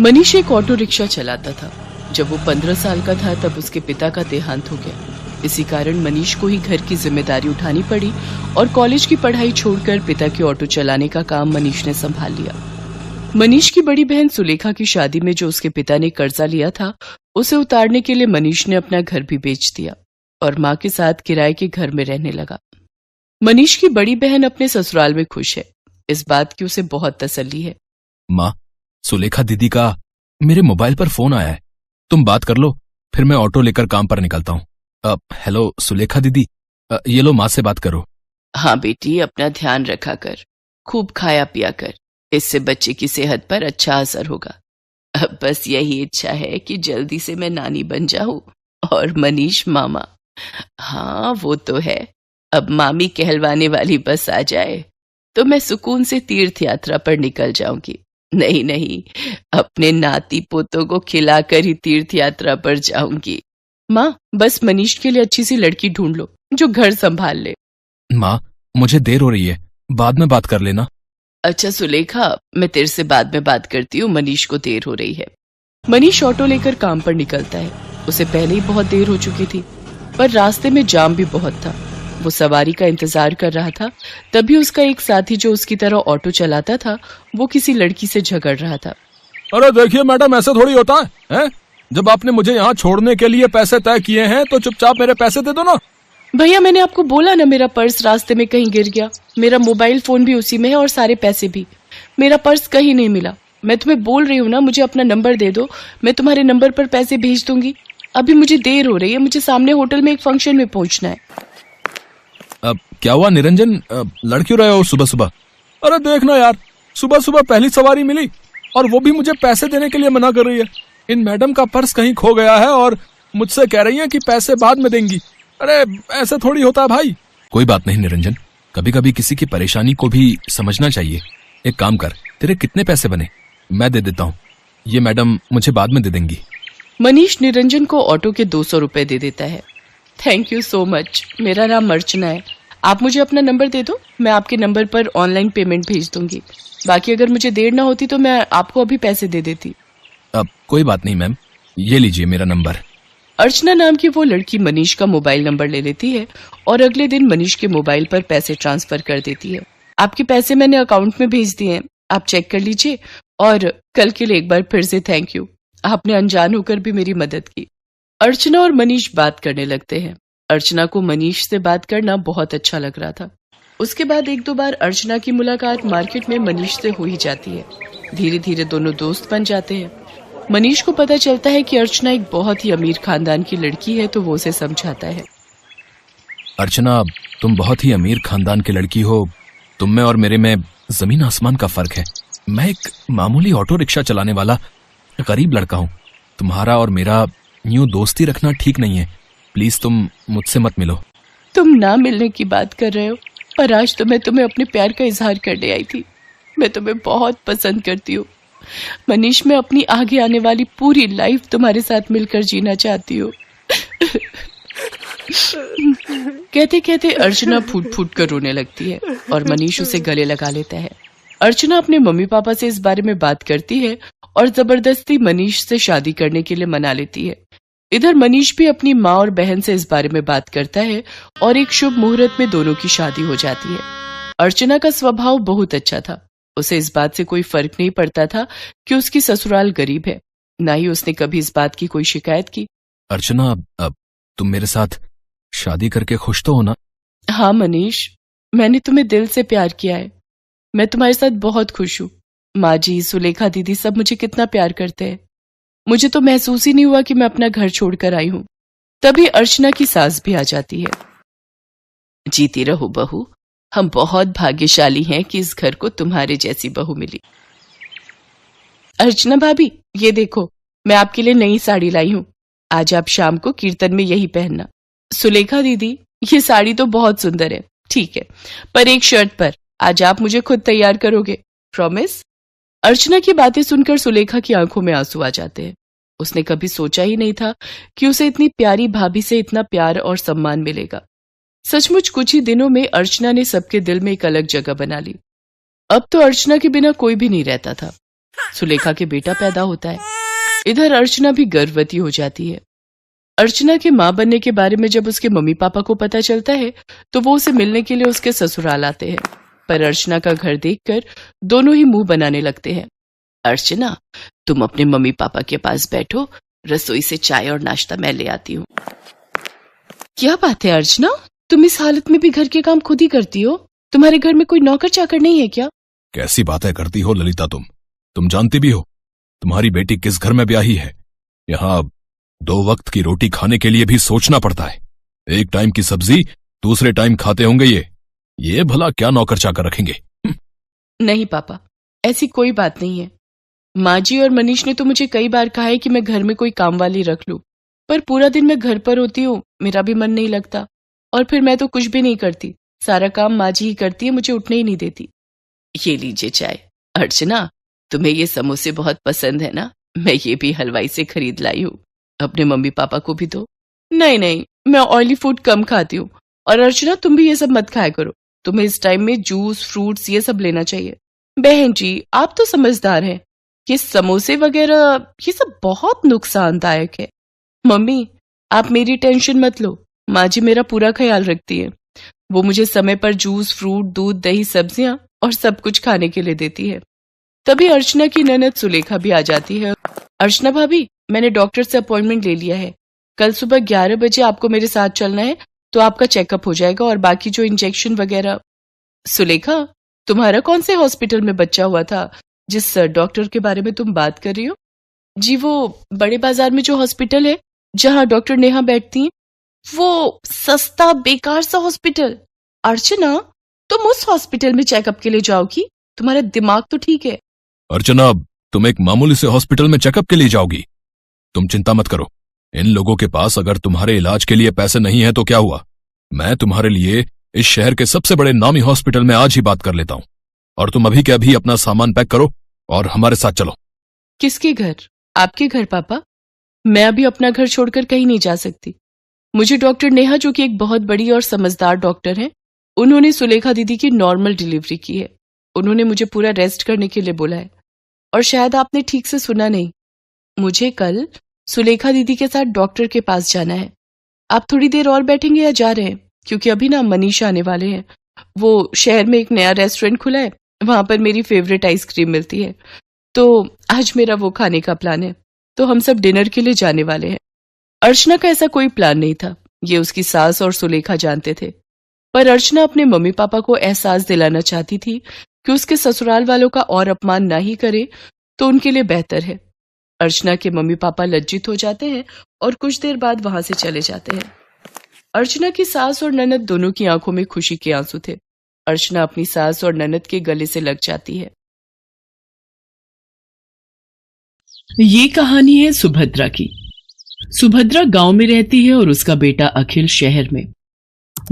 मनीष एक auto rickshaw चलाता था। जब वो 15 साल का था तब उसके पिता का देहांत हो गया। इसी कारण मनीष को ही घर की जिम्मेदारी उठानी पड़ी और कॉलेज की पढ़ाई छोड़कर पिता की ऑटो चलाने का काम मनीष ने संभाल लिया। मनीष की बड़ी बहन सुलेखा की शादी में जो उसके पिता ने कर्जा लिया था, उसे उतारने के लिए मनीष ने अपना घर भी बेच दिया और माँ के साथ किराए के घर में रहने लगा। मनीष की बड़ी बहन अपने ससुराल में खुश है। इस बात की उसे बहुत तसल्ली है। माँ, सुलेखा दीदी का मेरे मोबाइल पर फोन आया है, तुम बात कर लो, फिर मैं ऑटो लेकर काम पर निकलता हूँ। हेलो सुलेखा दीदी, ये लो माँ से बात करो। हाँ बेटी, अपना ध्यान रखा कर, खूब खाया पिया कर, इससे बच्चे की सेहत पर अच्छा असर होगा। अब बस यही इच्छा है कि जल्दी से मैं नानी बन जाऊं और मनीष मामा। हाँ वो तो है, अब मामी कहलवाने वाली बस आ जाए तो मैं सुकून से तीर्थ यात्रा पर निकल जाऊंगी। नहीं नहीं, अपने नाती पोतों को खिलाकर ही तीर्थ यात्रा पर जाऊंगी। माँ, बस मनीष के लिए अच्छी सी लड़की ढूंढ लो जो घर संभाल ले। माँ, मुझे देर हो रही है, बाद में बात कर लेना। अच्छा सुलेखा, मैं तेरे से बाद में बात करती हूँ, मनीष को देर हो रही है। मनीष ऑटो लेकर काम पर निकलता है। उसे पहले ही बहुत देर हो चुकी थी, पर रास्ते में जाम भी बहुत था। वो सवारी का इंतजार कर रहा था, तभी उसका एक साथी जो उसकी तरह ऑटो चलाता था, वो किसी लड़की से झगड़ रहा था। अरे देखिए मैडम, ऐसा थोड़ी होता है? जब आपने मुझे यहाँ छोड़ने के लिए पैसे तय किए हैं तो चुपचाप मेरे पैसे दे दो ना। भैया, मैंने आपको बोला ना, मेरा पर्स रास्ते में कहीं गिर गया। मेरा मोबाइल फोन भी उसी में है और सारे पैसे भी। मेरा पर्स कहीं नहीं मिला। मैं तुम्हें बोल रही हूँ ना, मुझे अपना नंबर दे दो, मैं तुम्हारे नंबर पर पैसे भेज दूंगी। अभी मुझे देर हो रही है, मुझे सामने होटल में एक फंक्शन में पहुंचना है। अब क्या हुआ निरंजन, लड़ क्यों रहे हो सुबह सुबह? अरे देखना यार, सुबह सुबह पहली सवारी मिली और वो भी मुझे पैसे देने के लिए मना कर रही है। इन मैडम का पर्स कहीं खो गया है और मुझसे कह रही है कि पैसे बाद में देंगी। अरे ऐसे थोड़ी होता है भाई। कोई बात नहीं निरंजन, कभी कभी किसी की परेशानी को भी समझना चाहिए। एक काम कर, तेरे कितने पैसे बने? मैं दे देता हूँ, ये मैडम मुझे बाद में दे देंगी। मनीष निरंजन को ऑटो के 200 रुपए दे देता है। थैंक यू सो मच, मेरा नाम अर्चना है। आप मुझे अपना नंबर दे दो, मैं आपके नंबर पर ऑनलाइन पेमेंट भेज दूंगी। बाकी अगर मुझे देर ना होती तो मैं आपको अभी पैसे दे देती। अब कोई बात नहीं मैम, ये लीजिए मेरा नंबर। अर्चना नाम की वो लड़की मनीष का मोबाइल नंबर ले लेती है और अगले दिन मनीष के मोबाइल पर पैसे ट्रांसफर कर देती है। आपके पैसे मैंने अकाउंट में भेज दिए हैं, आप चेक कर लीजिए। और कल के लिए एक बार फिर से थैंक यू, आपने अनजान होकर भी मेरी मदद की। अर्चना और मनीष बात करने लगते हैं। अर्चना को मनीष से बात करना बहुत अच्छा लग रहा था। उसके बाद एक दो बार अर्चना की मुलाकात मार्केट में मनीष से हो ही जाती है। धीरे धीरे दोनों दोस्त बन जाते हैं। मनीष को पता चलता है कि अर्चना एक बहुत ही अमीर खानदान की लड़की है, तो वो उसे समझाता है। अर्चना, तुम बहुत ही अमीर खानदान की लड़की हो, तुम में और मेरे में जमीन आसमान का फर्क है। मैं एक मामूली ऑटो रिक्शा चलाने वाला गरीब लड़का हूँ। तुम्हारा और मेरा यूं दोस्ती रखना ठीक नहीं है, प्लीज तुम मुझसे मत मिलो। तुम ना मिलने की बात कर रहे हो, पर आज तो मैं तुम्हें अपने प्यार का इजहार करने आई थी। मैं तुम्हें बहुत पसंद करती हूँ मनीष। मैं अपनी आगे आने वाली पूरी लाइफ तुम्हारे साथ मिलकर जीना चाहती हूँ। कहते कहते अर्चना फूट फूट कर रोने लगती है और मनीष उसे गले लगा लेता है। अर्चना अपने मम्मी पापा से इस बारे में बात करती है और जबरदस्ती मनीष से शादी करने के लिए मना लेती है। इधर मनीष भी अपनी माँ और बहन से इस बारे में बात करता है और एक शुभ मुहूर्त में दोनों की शादी हो जाती है। अर्चना का स्वभाव बहुत अच्छा था। उसे इस बात से कोई फर्क नहीं पड़ता था कि उसकी ससुराल गरीब है, ना ही उसने कभी इस बात की कोई शिकायत की। अर्चना, अब तुम मेरे साथ शादी करके खुश तो हो ना? हाँ मनीष, मैंने तुम्हें दिल से प्यार किया है। मैं तुम्हारे साथ बहुत खुश हूँ। माँ जी, सुलेखा दीदी सब मुझे कितना प्यार करते हैं। मुझे तो महसूस ही नहीं हुआ कि मैं अपना घर छोड़कर आई हूँ। तभी अर्चना की सास भी आ जाती है। जीती रहो बहू, हम बहुत भाग्यशाली हैं कि इस घर को तुम्हारे जैसी बहू मिली। अर्चना भाभी, ये देखो, मैं आपके लिए नई साड़ी लाई हूँ। आज आप शाम को कीर्तन में यही पहनना। सुलेखा दीदी, ये साड़ी तो बहुत सुंदर है, ठीक है, पर एक शर्त पर। आज आप मुझे खुद तैयार करोगे, प्रॉमिस? अर्चना की बातें सुनकर सुलेखा की आंखों में आंसू आ जाते हैं। उसने कभी सोचा ही नहीं था कि उसे इतनी प्यारी भाभी से इतना प्यार और सम्मान मिलेगा। सचमुच कुछ ही दिनों में अर्चना ने सबके दिल में एक अलग जगह बना ली। अब तो अर्चना के बिना कोई भी नहीं रहता था। सुलेखा के बेटा पैदा होता है। इधर अर्चना भी गर्भवती हो जाती है। अर्चना के मां बनने के बारे में जब उसके मम्मी पापा को पता चलता है तो वो उसे मिलने के लिए उसके ससुराल आते हैं, पर अर्चना का घर देखकर दोनों ही मुंह बनाने लगते हैं। अर्चना, तुम अपने मम्मी पापा के पास बैठो, रसोई से चाय और नाश्ता मैं ले आती हूँ। क्या बात है अर्चना, तुम इस हालत में भी घर के काम खुद ही करती हो? तुम्हारे घर में कोई नौकर चाकर नहीं है क्या? कैसी बातें करती हो ललिता तुम जानती भी हो तुम्हारी बेटी किस घर में ब्याही है। यहाँ 2 वक्त की रोटी खाने के लिए भी सोचना पड़ता है। एक टाइम की सब्जी दूसरे टाइम खाते होंगे ये भला क्या नौकर चाकर रखेंगे? नहीं पापा, ऐसी कोई बात नहीं है। माँ जी और मनीष ने तो मुझे कई बार कहा है कि मैं घर में कोई काम वाली रख लूं, पर पूरा दिन मैं घर पर होती हूँ, मेरा भी मन नहीं लगता, और फिर मैं तो कुछ भी नहीं करती, सारा काम माँ जी ही करती है, मुझे उठने ही नहीं देती। ये लीजिए चाय। अर्चना, तुम्हें ये समोसे बहुत पसंद है ना? मैं ये भी हलवाई से खरीद लाई हूँ, अपने मम्मी पापा को भी दो। नहीं, मैं ऑयली फूड कम खाती हूँ। और अर्चना, तुम भी ये सब मत खाया करो, तुम्हें इस टाइम में जूस फ्रूट्स ये सब लेना चाहिए। बहन जी, आप तो समझदार हैं, ये समोसे वगैरह ये सब बहुत नुकसानदायक है। मम्मी, आप मेरी टेंशन मत लो, माँ जी मेरा पूरा ख्याल रखती है। वो मुझे समय पर जूस फ्रूट दूध दही सब्जियां और सब कुछ खाने के लिए देती है। तभी अर्चना की ननद सुलेखा भी आ जाती है। अर्चना भाभी, मैंने डॉक्टर से अपॉइंटमेंट ले लिया है, कल सुबह 11 बजे आपको मेरे साथ चलना है, तो आपका चेकअप हो जाएगा और बाकी जो इंजेक्शन वगैरह। सुलेखा, तुम्हारा कौन से हॉस्पिटल में बच्चा हुआ था जिस डॉक्टर के बारे में तुम बात कर रही हो? जी, वो बड़े बाजार में जो हॉस्पिटल है जहां डॉक्टर नेहा बैठती हैं, वो सस्ता बेकार सा हॉस्पिटल। अर्चना, तुम उस हॉस्पिटल में चेकअप के लिए जाओगी? तुम्हारा दिमाग तो ठीक है। अर्चना, तुम एक मामूली से हॉस्पिटल में चेकअप के लिए जाओगी? तुम चिंता मत करो, इन लोगों के पास अगर तुम्हारे इलाज के लिए पैसे नहीं है तो क्या हुआ, मैं तुम्हारे लिए इस शहर के सबसे बड़े नामी हॉस्पिटल में आज ही बात कर लेता हूं। और तुम अभी के अभी अपना सामान पैक करो और हमारे साथ चलो। किसके घर? आपके घर पापा? मैं अभी अपना घर छोड़कर कहीं नहीं जा सकती। मुझे डॉक्टर नेहा, जो कि एक बहुत बड़ी और समझदार डॉक्टर है, उन्होंने सुलेखा दीदी की नॉर्मल डिलीवरी की है। उन्होंने मुझे पूरा रेस्ट करने के लिए बोला है। और शायद आपने ठीक से सुना नहीं, मुझे कल सुलेखा दीदी के साथ डॉक्टर के पास जाना है। आप थोड़ी देर और बैठेंगे या जा रहे हैं? क्योंकि अभी ना मनीष आने वाले हैं। वो शहर में एक नया रेस्टोरेंट खुला है, वहां पर मेरी फेवरेट आइसक्रीम मिलती है, तो आज मेरा वो खाने का प्लान है, तो हम सब डिनर के लिए जाने वाले हैं। अर्चना का ऐसा कोई प्लान नहीं था, ये उसकी सास और सुलेखा जानते थे, पर अर्चना अपने मम्मी पापा को एहसास दिलाना चाहती थी कि उसके ससुराल वालों का और अपमान ना ही करे तो उनके लिए बेहतर है। अर्चना के मम्मी पापा लज्जित हो जाते हैं और कुछ देर बाद वहां से चले जाते हैं। अर्चना की सास और ननद दोनों की आंखों में खुशी के आंसू थे। अर्चना अपनी सास और ननद के गले से लग जाती है। ये कहानी है सुभद्रा की। सुभद्रा गांव में रहती है और उसका बेटा अखिल शहर में।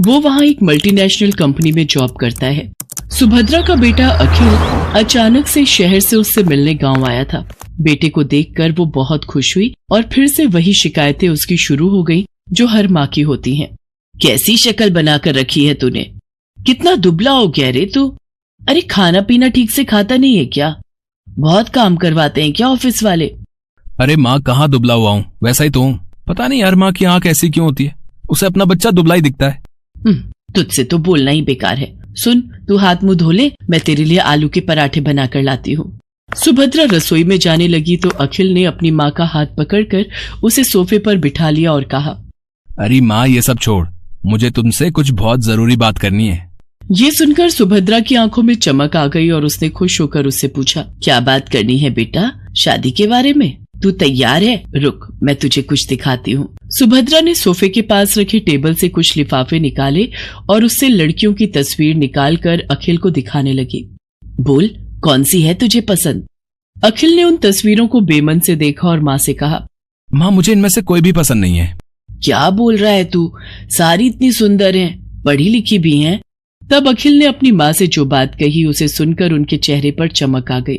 वो वहां एक मल्टीनेशनल कंपनी में जॉब करता है। सुभद्रा का बेटा अखिल अचानक से शहर से उससे मिलने गांव आया था। बेटे को देखकर वो बहुत खुश हुई और फिर से वही शिकायतें उसकी शुरू हो गई जो हर माँ की होती हैं। कैसी शक्ल बनाकर रखी है तूने, कितना दुबला हो गया रे तू। अरे खाना पीना ठीक से खाता नहीं है क्या? बहुत काम करवाते हैं क्या ऑफिस वाले? अरे माँ, कहाँ दुबला हुआ हूँ, वैसा ही तो हूँ। पता नहीं यार माँ की आंख ऐसी क्यों होती है, उसे अपना बच्चा दुबला ही दिखता है। तुझसे तो बोलना ही बेकार है। सुन, तू हाथ मुंह धो ले, मैं तेरे लिए आलू के पराठे बनाकर लाती हूँ। सुभद्रा रसोई में जाने लगी तो अखिल ने अपनी माँ का हाथ पकड़कर उसे सोफे पर बिठा लिया और कहा, अरे माँ, ये सब छोड़, मुझे तुमसे कुछ बहुत जरूरी बात करनी है। ये सुनकर सुभद्रा की आंखों में चमक आ गई और उसने खुश होकर उससे पूछा, क्या बात करनी है बेटा? शादी के बारे में? तू तैयार है? रुक, मैं तुझे कुछ दिखाती हूँ। सुभद्रा ने सोफे के पास रखे टेबल से कुछ लिफाफे निकाले और उससे लड़कियों की तस्वीर निकालकर अखिल को दिखाने लगी। बोल, कौन सी है तुझे पसंद? अखिल ने उन तस्वीरों को बेमन से देखा और माँ से कहा, माँ, मुझे इनमें से कोई भी पसंद नहीं है। क्या बोल रहा है तू? सारी इतनी सुंदर हैं, पढ़ी लिखी भी हैं। तब अखिल ने अपनी माँ से जो बात कही उसे सुनकर उनके चेहरे पर चमक आ गई।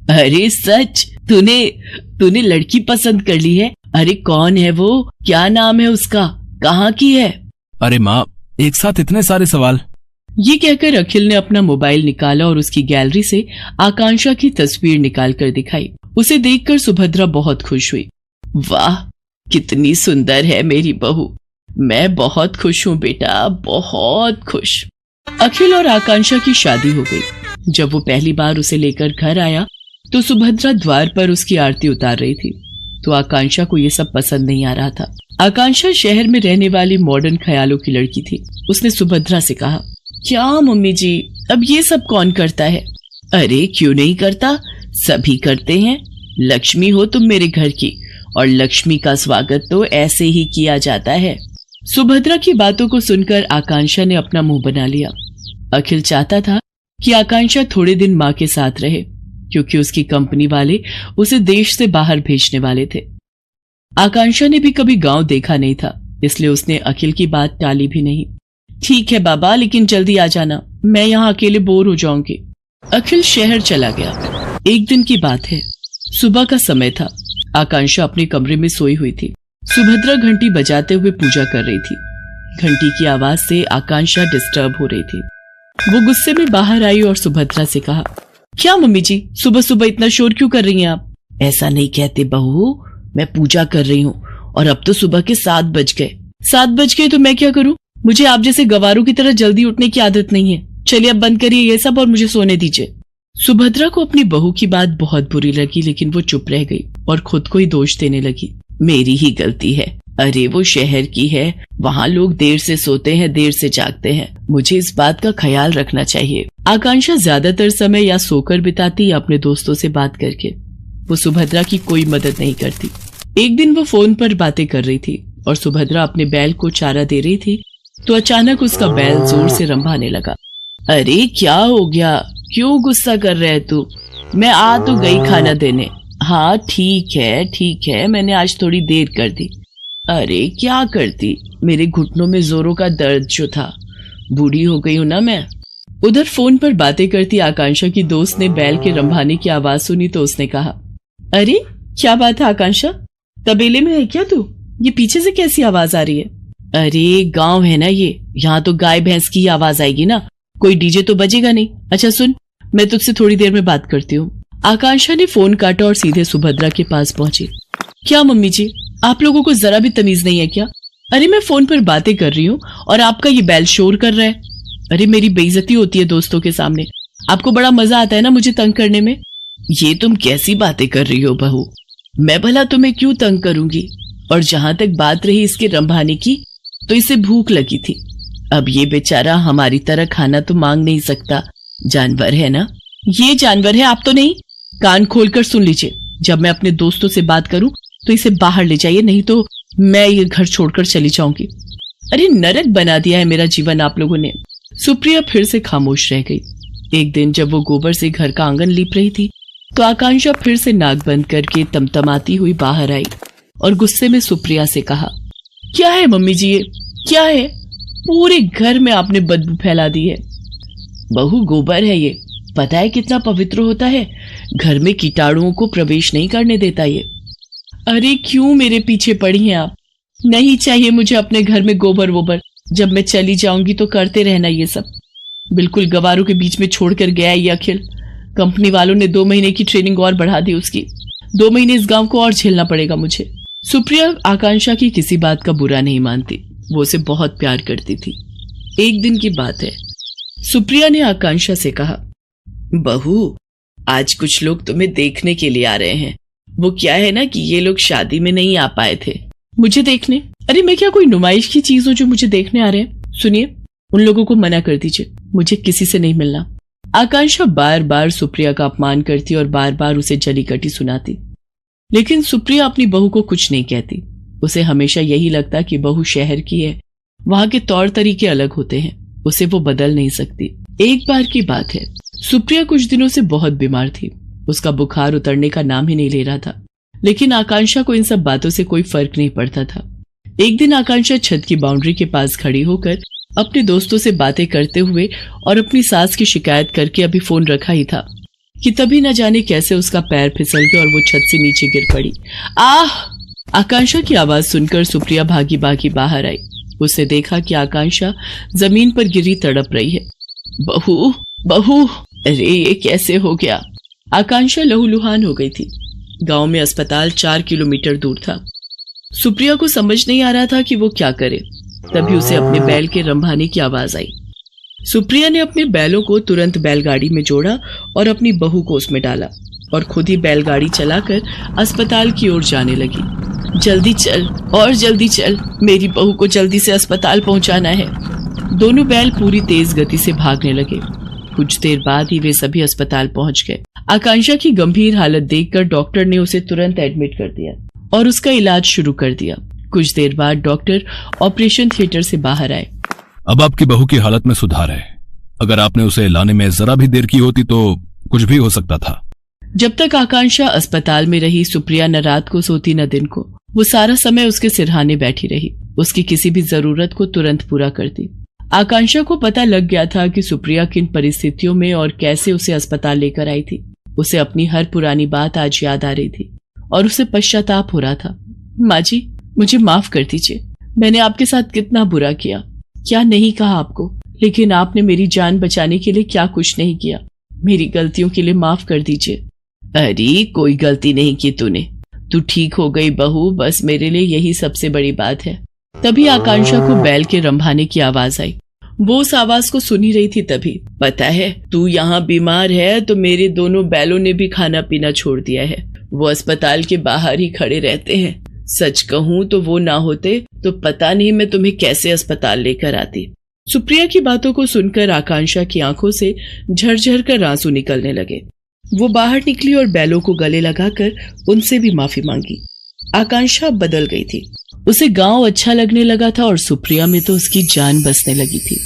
अरे सच, तूने लड़की पसंद कर ली है? अरे कौन है वो? क्या नाम है उसका? कहाँ की है? अरे माँ, एक साथ इतने सारे सवाल। ये कहकर अखिल ने अपना मोबाइल निकाला और उसकी गैलरी से आकांक्षा की तस्वीर निकाल कर दिखाई। उसे देखकर सुभद्रा बहुत खुश हुई। वाह, कितनी सुंदर है मेरी बहू। मैं बहुत खुश हूँ बेटा, बहुत खुश। अखिल और आकांक्षा की शादी हो गई। जब वो पहली बार उसे लेकर घर आया तो सुभद्रा द्वार पर उसकी आरती उतार रही थी, तो आकांक्षा को ये सब पसंद नहीं आ रहा था। आकांक्षा शहर में रहने वाली मॉडर्न ख्यालों की लड़की थी। उसने सुभद्रा से कहा, क्या मम्मी जी, अब ये सब कौन करता है? अरे क्यों नहीं करता, सभी करते हैं। लक्ष्मी हो तुम मेरे घर की, और लक्ष्मी का स्वागत तो ऐसे ही किया जाता है। सुभद्रा की बातों को सुनकर आकांक्षा ने अपना मुंह बना लिया। अखिल चाहता था कि आकांक्षा थोड़े दिन माँ के साथ रहे, क्योंकि उसकी कंपनी वाले उसे देश से बाहर भेजने वाले थे। आकांक्षा ने भी कभी गांव देखा नहीं था, इसलिए उसने अखिल की बात टाली भी नहीं। ठीक है बाबा, लेकिन जल्दी आ जाना, मैं यहाँ अकेले बोर हो जाऊंगी। अखिल शहर चला गया। एक दिन की बात है, सुबह का समय था। आकांक्षा अपने कमरे में सोई हुई थी। सुभद्रा घंटी बजाते हुए पूजा कर रही थी। घंटी की आवाज से आकांक्षा डिस्टर्ब हो रही थी। वो गुस्से में बाहर आई और सुभद्रा से कहा, क्या मम्मी जी, सुबह सुबह इतना शोर क्यों कर रही हैं आप? ऐसा नहीं कहते बहू, मैं पूजा कर रही हूँ और अब तो सुबह के 7 बज गए। 7 बज गए तो मैं क्या करूँ? मुझे आप जैसे गवारों की तरह जल्दी उठने की आदत नहीं है। चलिए अब बंद करिए ये सब और मुझे सोने दीजिए। सुभद्रा को अपनी बहू की बात बहुत बुरी लगी, लेकिन वो चुप रह गई और खुद को ही दोष देने लगी। मेरी ही गलती है। अरे वो शहर की है, वहाँ लोग देर से सोते हैं, देर से जागते हैं। मुझे इस बात का ख्याल रखना चाहिए। आकांक्षा ज्यादातर समय या सोकर बिताती या अपने दोस्तों से बात करके। वो सुभद्रा की कोई मदद नहीं करती। एक दिन वो फोन पर बातें कर रही थी और सुभद्रा अपने बैल को चारा दे रही थी, तो अचानक उसका बैल जोर से रंभाने लगा। अरे क्या हो गया, क्यों गुस्सा कर रहे है तू? मैं आ तो गई खाना देने। हाँ ठीक है, मैंने आज थोड़ी देर कर दी। अरे क्या करती, मेरे घुटनों में जोरों का दर्द जो था, बूढ़ी हो गई हूं ना मैं। उधर फोन पर बातें करती आकांक्षा की दोस्त ने बैल के रंभाने की आवाज सुनी तो उसने कहा, अरे क्या बात है आकांक्षा, तबेले में है क्या तू? ये पीछे से कैसी आवाज आ रही है? अरे गांव है ना ये, यहाँ तो गाय भैंस की आवाज आएगी ना, कोई डीजे तो बजेगा नहीं। अच्छा सुन, मैं तुझसे थोड़ी देर में बात करती हूँ। आकांक्षा ने फोन काटा और सीधे सुभद्रा के पास पहुंची। क्या मम्मी जी, आप लोगों को जरा भी तमीज नहीं है क्या? अरे मैं फोन पर बातें कर रही हूँ और आपका ये बैल शोर कर रहा है। अरे मेरी बेइज्जती होती है दोस्तों के सामने, आपको बड़ा मजा आता है ना मुझे तंग करने में। ये तुम कैसी बातें कर रही हो बहू, मैं भला तुम्हें क्यों तंग करूंगी? और जहां तक बात रही इसके रंभाने की, तो इसे भूख लगी थी। अब ये बेचारा हमारी तरह खाना तो मांग नहीं सकता, जानवर है ना। ये जानवर है, आप तो नहीं। कान खोलकर सुन लीजिए, जब मैं अपने दोस्तों से बात करूं तो इसे बाहर ले जाइए, नहीं तो मैं ये घर छोड़कर चली जाऊंगी। अरे नरक बना दिया है मेरा जीवन आप लोगों ने। सुप्रिया फिर से खामोश रह गई। एक दिन जब वो गोबर से घर का आंगन लीप रही थी तो आकांक्षा फिर से नाक बंद करके तमतमाती हुई बाहर आई और गुस्से में सुप्रिया से कहा, क्या है मम्मी जी, ये क्या है? पूरे घर में आपने बदबू फैला दी है। बहू गोबर है ये, पता है कितना पवित्र होता है, घर में कीटाणुओं को प्रवेश नहीं करने देता ये। अरे क्यों मेरे पीछे पड़ी हैं आप? नहीं चाहिए मुझे अपने घर में गोबर वोबर, जब मैं चली जाऊंगी तो करते रहना ये सब। बिल्कुल गवारों के बीच में छोड़कर गया ये अखिल। कंपनी वालों ने 2 महीने की ट्रेनिंग और बढ़ा दी उसकी। 2 महीने इस गांव को और झेलना पड़ेगा मुझे। सुप्रिया आकांक्षा की किसी बात का बुरा नहीं मानती, वो उसे बहुत प्यार करती थी। एक दिन की बात है, सुप्रिया ने आकांक्षा से कहा, बहू आज कुछ लोग तुम्हें देखने के लिए आ रहे हैं। वो क्या है ना कि ये लोग शादी में नहीं आ पाए थे। मुझे देखने? अरे मैं क्या कोई नुमाइश की चीज हूँ जो मुझे देखने आ रहे हैं? सुनिए, उन लोगों को मना कर दीजिए, मुझे किसी से नहीं मिलना। आकांक्षा बार बार सुप्रिया का अपमान करती और बार बार उसे जली कटी सुनाती, लेकिन सुप्रिया अपनी बहू को कुछ नहीं कहती। उसे हमेशा यही लगता कि बहू शहर की है, वहां के तौर तरीके अलग होते हैं, उसे वो बदल नहीं सकती। एक बार की बात है, सुप्रिया कुछ दिनों से बहुत बीमार थी। उसका बुखार उतरने का नाम ही नहीं ले रहा था, लेकिन आकांक्षा को इन सब बातों से कोई फर्क नहीं पड़ता था। एक दिन आकांक्षा छत की बाउंड्री के पास खड़ी होकर अपने दोस्तों से बातें करते हुए और अपनी सास की शिकायत करके अभी फोन रखा ही था कि तभी न जाने कैसे उसका पैर फिसल गया और वो छत से नीचे गिर पड़ी। आह! आकांक्षा की आवाज सुनकर सुप्रिया भागी भागी बाहर आई। उसने देखा कि आकांक्षा जमीन पर गिरी तड़प रही है। बहू बहू, अरे ये कैसे हो गया? आकांक्षा लहूलुहान हो गई थी। गांव में अस्पताल 4 किलोमीटर दूर था। सुप्रिया को समझ नहीं आ रहा था कि वो क्या करे। तभी उसे अपने बैल के रंभाने की आवाज आई। सुप्रिया ने अपने बैलों को तुरंत बैलगाड़ी में जोड़ा और अपनी बहू को उसमें डाला और खुद ही बैलगाड़ी चलाकर अस्पताल की ओर जाने लगी। जल्दी चल और जल्दी चल, मेरी बहू को जल्दी से अस्पताल पहुंचाना है। दोनों बैल पूरी तेज गति से भागने लगे। कुछ देर बाद ही वे सभी अस्पताल पहुंच गए। आकांक्षा की गंभीर हालत देखकर डॉक्टर ने उसे तुरंत एडमिट कर दिया और उसका इलाज शुरू कर दिया। कुछ देर बाद डॉक्टर ऑपरेशन थिएटर से बाहर आए। अब आपकी बहू की हालत में सुधार है। अगर आपने उसे लाने में जरा भी देर की होती तो कुछ भी हो सकता था। जब तक आकांक्षा अस्पताल में रही, सुप्रिया न रात को सोती न दिन को। वो सारा समय उसके सिरहाने बैठी रही, उसकी किसी भी जरूरत को तुरंत पूरा करती। आकांक्षा को पता लग गया था कि सुप्रिया किन परिस्थितियों में और कैसे उसे अस्पताल लेकर आई थी। उसे अपनी हर पुरानी बात आज याद आ रही थी और उसे पश्चाताप हो रहा था। माँ जी, मुझे माफ कर दीजिए। मैंने आपके साथ कितना बुरा किया, क्या नहीं कहा आपको, लेकिन आपने मेरी जान बचाने के लिए क्या कुछ नहीं किया। मेरी गलतियों के लिए माफ कर दीजिए। अरे कोई गलती नहीं की तूने, तू ठीक हो गई बहू, बस मेरे लिए यही सबसे बड़ी बात है। तभी आकांक्षा को बैल के रंभाने की आवाज आई। वो उस आवाज को सुनी रही थी। तभी, पता है तू यहाँ बीमार है तो मेरे दोनों बैलों ने भी खाना पीना छोड़ दिया है। वो अस्पताल के बाहर ही खड़े रहते हैं। सच कहूँ तो वो ना होते तो पता नहीं मैं तुम्हें कैसे अस्पताल लेकर आती। सुप्रिया की बातों को सुनकर आकांक्षा की आंखों से झरझर कर आंसू निकलने लगे। वो बाहर निकली और बैलों को गले लगाकर उनसे भी माफी मांगी। आकांक्षा बदल गई थी। उसे गांव अच्छा लगने लगा था और सुप्रिया में तो उसकी जान बसने लगी थी।